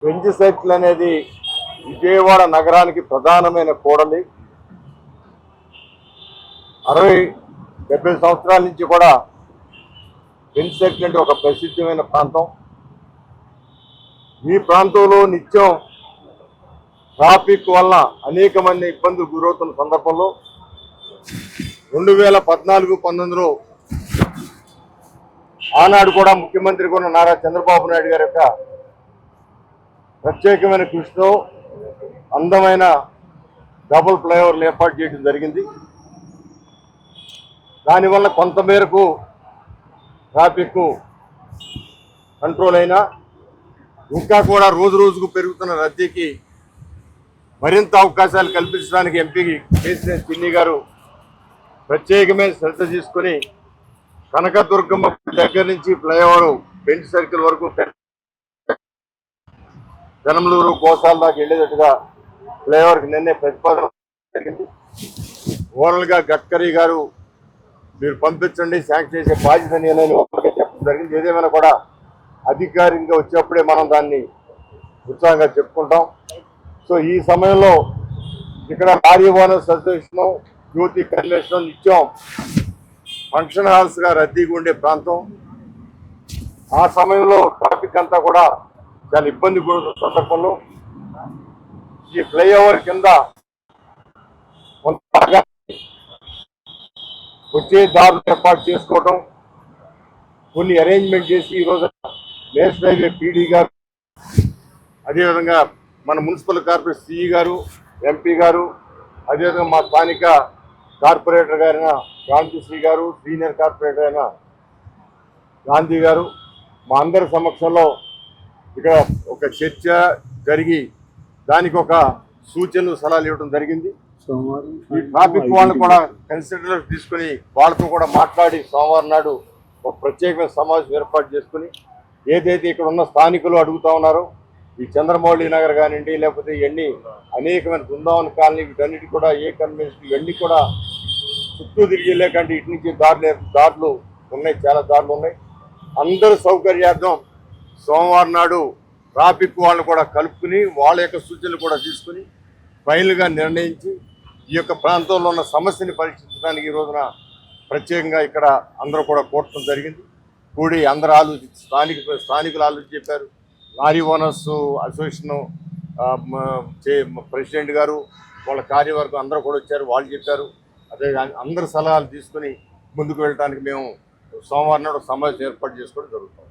Bench cycle అనేది విజయవాడ నగరానికి ప్రధానమైన కూడలి. 60-70 సంవత్సరాల నుంచి కూడా బెంచ్ సైకిల్ అంటే ఒక ప్రసిద్ధమైన ప్రాంతం. ఈ ప్రాంతంలో నిత్యం ట్రాఫిక్ వల్ల అనేక మంది ఇబ్బందులు గురవుతున్న సందర్భంలో 2014-19లో ఆనాడు కూడా ముఖ్యమంత్రి ఉన్న నారా చంద్రబాబు నాయుడు గారి యొక్క ప్రత్యేకమైన కృషితో అందమైన డబుల్ ఫ్లైఓవర్లు ఏర్పాటు చేయడం జరిగింది. దానివల్ల కొంతమేరకు ట్రాఫిక్ కంట్రోల్ అయినా ఇంకా కూడా రోజు రోజుకు పెరుగుతున్న రద్దీకి మరింత అవకాశాలు కల్పించడానికి ఎంపీ కేసీఆర్ చిన్ని గారు ప్రత్యేకమైన శ్రద్ధ తీసుకుని కనకదుర్గమ్మ దగ్గర నుంచి ఫ్లైఓవర్ బెంచ్ సర్కిల్ వరకు జనమలూరు గోసాల దాకా వెళ్ళేటట్టుగా ఫ్లైఓవర్కి నిన్నే ప్రతిపాదన జరిగింది. ఓవరాల్గా గడ్కరీ గారు మీరు పంపించండి, శాంక్షన్ చేసే బాధ్యత నేనని చెప్పడం జరిగింది. ఏదేమైనా కూడా అధికారికంగా వచ్చేప్పుడే మనం దాన్ని ఉత్సాహంగా చెప్పుకుంటాం. సో ఈ సమయంలో ఇక్కడ లారీ ఓనర్స్ అసోసియేషన్, జ్యోతి కన్వెన్షన్ నిత్యం ఫంక్షన్ హాల్స్గా రద్దీగా ఉండే ప్రాంతం. ఆ సమయంలో ట్రాఫిక్ అంతా కూడా చాలా ఇబ్బంది పడుతున్న సందర్భంలో ఈ ఫ్లైఓవర్ కింద వచ్చే దారులు ఏర్పాటు చేసుకోవడం, కొన్ని అరేంజ్మెంట్ చేసి ఈరోజు నేషనల్ హైవే పీడీ గారు, అదేవిధంగా మన మున్సిపల్ కార్పొరేషన్ సిఈ గారు, ఎంపీ గారు, అదేవిధంగా మా స్థానిక కార్పొరేటర్ గారైన గాంధీశ్రీ గారు, సీనియర్ కార్పొరేటర్ అయిన గాంధీ గారు, మా అందరి సమక్షంలో ఇక్కడ ఒక చర్చ జరిగి దానికి ఒక సూచనలు సలహాలు ఇవ్వడం జరిగింది. ఈ ట్రాఫిక్ వాళ్ళు కూడా కన్సిడర్ తీసుకుని వాళ్ళతో కూడా మాట్లాడి సోమవారం నాడు ఒక ప్రత్యేకమైన సమావేశం ఏర్పాటు చేసుకుని ఏదైతే ఇక్కడ ఉన్న స్థానికులు అడుగుతా ఉన్నారో ఈ చంద్రమౌళి నగర్ కానివ్వండి, లేకపోతే ఇవన్నీ అనేకమైన బృందావన కాలనీ, వీటన్నిటి కూడా ఏ కన్వెన్షన్ ఇవన్నీ కూడా చుట్టూ తిరిగి వెళ్ళేకంటే ఇటు నుంచి దారులు ఉన్నాయి, చాలా దారులు ఉన్నాయి. అందరూ సౌకర్యార్థం సోమవారం నాడు ట్రాఫిక్ వాళ్ళని కూడా కలుపుకుని వాళ్ళ యొక్క సూచనలు కూడా తీసుకుని ఫైనల్గా నిర్ణయించి ఈ యొక్క ప్రాంతంలో ఉన్న సమస్యని పరీక్షించడానికి ఈ రోజున ప్రత్యేకంగా ఇక్కడ అందరూ కూడా కూడటం జరిగింది. కూడి అందరూ ఆలోచించి స్థానికులు ఆలోచించి చెప్పారు. లారీ ఓనర్స్ అసోసియేషన్ ప్రెసిడెంట్ గారు, వాళ్ళ కార్యవర్గం అందరూ కూడా వచ్చారు, వాళ్ళు చెప్పారు. అదే అందరి సలహాలు తీసుకుని ముందుకు వెళ్ళడానికి మేము సోమవారం నాడు సమావేశం ఏర్పాటు చేసుకోవడం జరుగుతుంది.